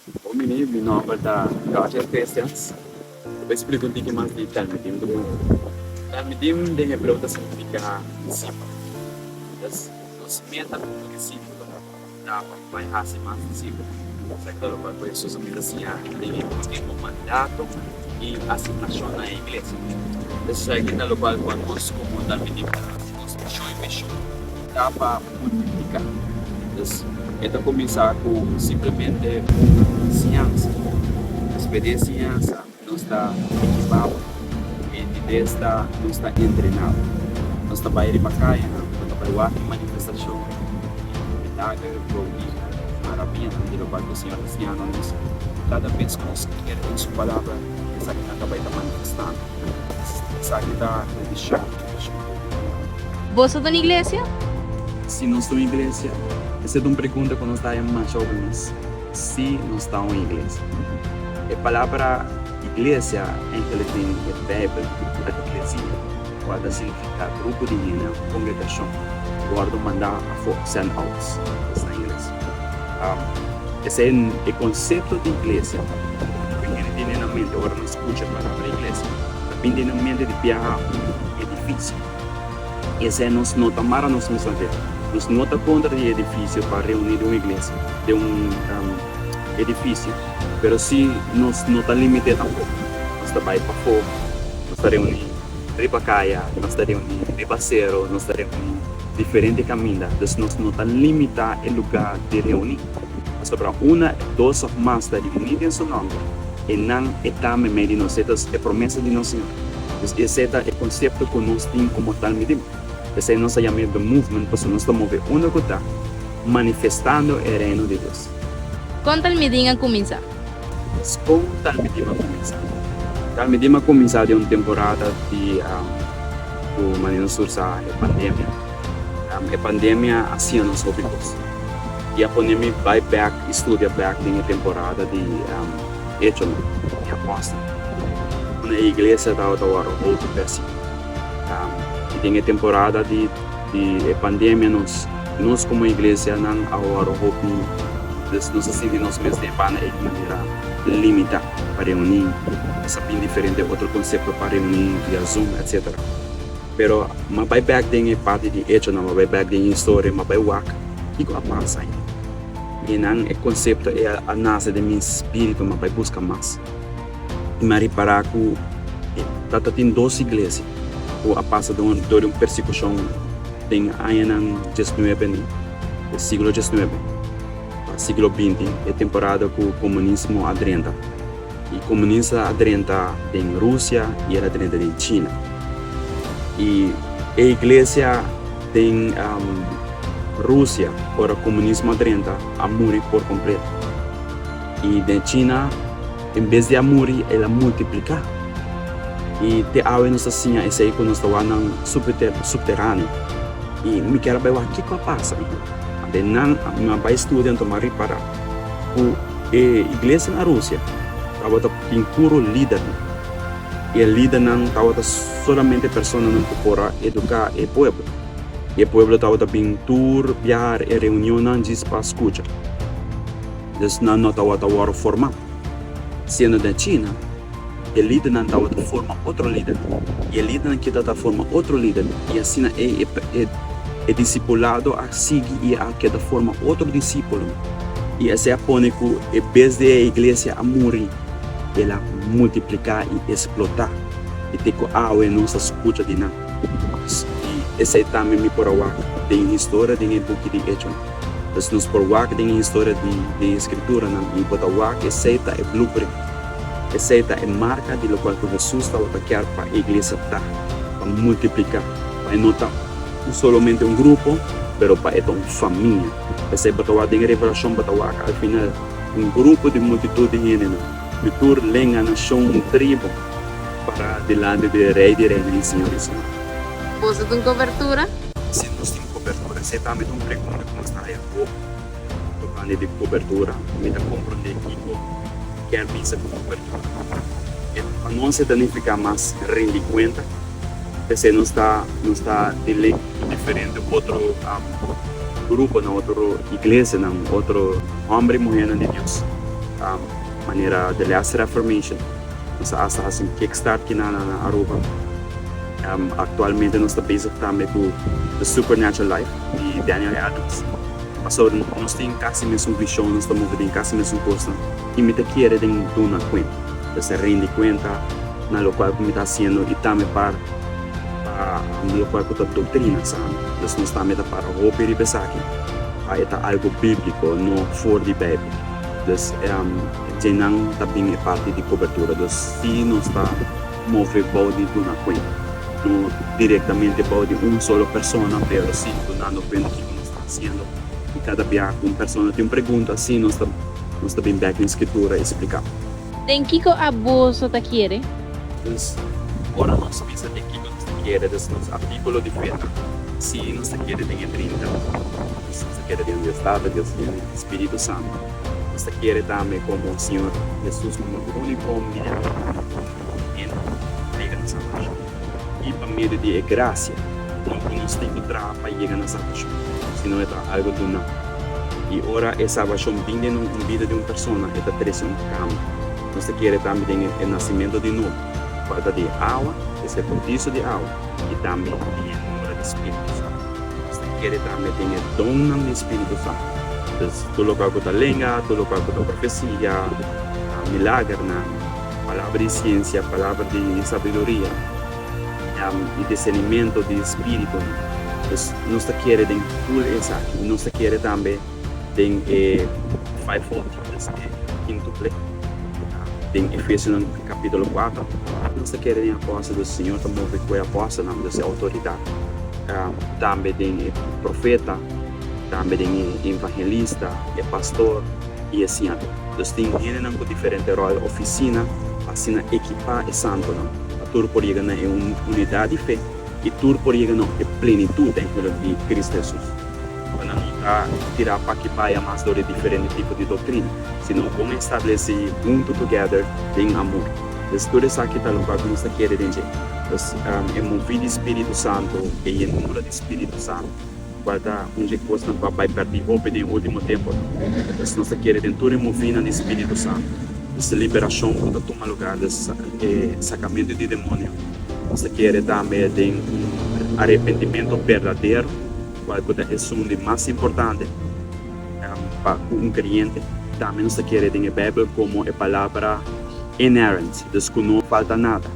Bom, menino, meu nome é Roger Christians. Eu vou explicar um pouquinho mais de Talmidim do mundo. Talmidim, de hebreu, significa discípulo. Nos meta como discípulo, dá para mais mais discípulo. Sector para Jesus assim, tem um mandato e asignação na igreja. Isso aqui na qual nós como Talmidim, nós missão dá para multiplicar. Então começar com simplesmente ciência. Experiência não está equipado e de está não está treinado. Nós está para ir para cá, nós está para a manifestação milagre, prodigio, maravilha de lo cual o Senhor ensina-nos. Cada vez que nós queremos em sua palavra, essa que acaba de manifestando. Essa que está deixando. ¿Vos sos de una iglesia? Se não estou em igreja, essa é uma pergunta quando nós estamos mais jovens. Se não está em igreja. A palavra igreja em latim é verbo, a igreja, pode significar grupo de gente, congregação, guarda mandar a força send out, essa é inglês. Esse é o conceito de igreja. Porque ele tem na mente, agora não escuta a palavra igreja, também tem na mente de viajar edifício. Esse é nos nota mara nos mensageiro. Nos nota contra o edifício para reunir uma igreja, de edifício. Pero se nós não está limitado tampoco, nós está para fora, nós está reunindo riba caia, nós está reunindo riba zero, nós está reunindo diferentes caminhos, então nós não está limitado o lugar de reunir. Sobre uma, duas ou mais está reunido em seu nome, e não está no meio de nós, essa é a promessa de nosso Senhor. Esse é o conceito que nós temos como tal medida. Esse é o nosso chamado movimento, porque nós estamos movendo uma coisa, manifestando o reino de Deus. ¿Cuánto el meeting a comenzar? Como Talmidim a começar? Talmidim a começar de uma temporada de o Manino Sursa a pandemia. A pandemia assim nos óbicos. E a pandemia vai back, estuda back na temporada de Echon, de Apóstolo. Na igreja da Otawaro, outro peça. E tem a temporada de pandemia, nós como igreja não agora nós assim nós mesmos de pana de maneira limitada para reunir, essa bem diferente outro conceito para reunir via Zoom, etc. Pero mas vai back tem parte de hecho não vai back tem história, mas vai work e com a passa aí. E não o conceito é a nasce de meu espírito, mas vai buscar mais. E me reparar que tata tem 12 igrejas, ou a passa de uma persecução tem aí no 19 no século 19. Século XX, é temporada com o comunismo adrenta. E o comunismo adrenta em Rússia e era adrenta em China. E a igreja tem Rússia, ora o comunismo adrenta a morrer por completo. E na China, em vez de a morrer, ela multiplica. E te awe-nos assim, esse aí que nós estamos subterrâneo. E me quero ver o que passa. Não vai estudar então mas reparar a igreja na Rússia estava tem puro líder e o líder não estava solamente pessoa não para educar o povo e o povo estava bem tour viajar e reunião não diz para escutar então não estava formar sendo da China o líder não estava formar outro líder e o líder não estava formar outro líder e assim é discipulado a seguir e a que da forma outro discípulo e esse é põe que em vez de a igreja a morrer ela multiplicar e explotar e ter que a não se escuta de nada e esse é também me por a tem história tem book de Echon mas nos por a tem história de escritura não e por a esse é blueprint esse é marca de lo qual Jesus estava a criar para a igreja para multiplicar para notar solamente um grupo, pero para uma família. Essa é a revelação ao final um grupo de multitud de gente, de tur lenga nação um tribo para delante do rei de reis, Senhor e Senhor. ¿Vos sos de cobertura? Se nós temos cobertura, se também um pergunta como está aí tocando de cobertura, me dá compreender equipo quer pensar com cobertura. Para não se danificar mais, rende conta. Esse não está de diferente outro grupo, na outra igreja, na outro homem e mulher de Deus. maneira de Last Reformation. Nós estamos em kickstart aqui na Aruba. Atualmente nós estamos bezig também com The Supernatural Life de Daniel Adams. Mas nós temos quase mesmo visão, nós estamos vendo quase mesmo coisa. E me te quer de uma conta. Você rende conta na local que me está sendo e também para no local que está doutrina, sabe? Nós estamos para roubar e pensar aqui. É algo bíblico, não fora de Bíblia. Então, também é parte de cobertura. Então, se não está movendo de uma conta, não diretamente de uma só pessoa, mas sim, dando conta que nós está fazendo. E cada vez que uma pessoa tem uma pergunta, assim, nós está bem back na escritura explicar. ¿En Kiko a vos te quiere? Então, agora nós pensamos de que nós queremos, nos artículos de fé. Se nós queremos ter 30, se nós queremos ter Estado, Deus tem Espírito Santo. Nós queremos também como o Senhor Jesus como o único mediador em chegar na salvação. E para meio de graça, não nos tem que trabalhar para chegar na salvação, senão é algo do não. E ora a salvação vem na vida de uma pessoa, é trazer um cambio. Nós queremos também o nascimento de novo, falta de água, esse batismo de água, e também o número de Espírito Santo. Nós queremos também ter o dom do Espírito Santo. Tu local que está lenga, tu local que está profecia, milagre, palavra de ciência, palavra de sabedoria, e discernimento de espírito. Nós queremos tudo isso aqui. Nós queremos também fivefold, quintuple. Em Efésios capítulo 4, nós queremos a posse do Senhor, também com a posse da autoridade. Também tem profeta, também tem evangelista, pastor e assim. Nós temos diferentes roles, oficina, assim equipar e santo. A tudo por chegar em uma unidade de fé e tudo por chegar em plenitude de Cristo Jesus. Quando não está tirar para equipar mais de diferentes tipos de doutrina, senão como estabelecer junto together em amor. Então tudo isso aqui está no lugar que nós queremos. É movido de Espírito Santo e em número de Espírito Santo. Guarda onde coisa não vai perder roupa no último tempo. Então nós queremos tudo movido no Espírito Santo. Essa liberação quando toma lugar desse sacamento de demônio. Nós queremos também um arrependimento verdadeiro, qual é a resumo mais importante para um crente. Também nós queremos a Bíblia como a palavra inerrant, então não falta nada.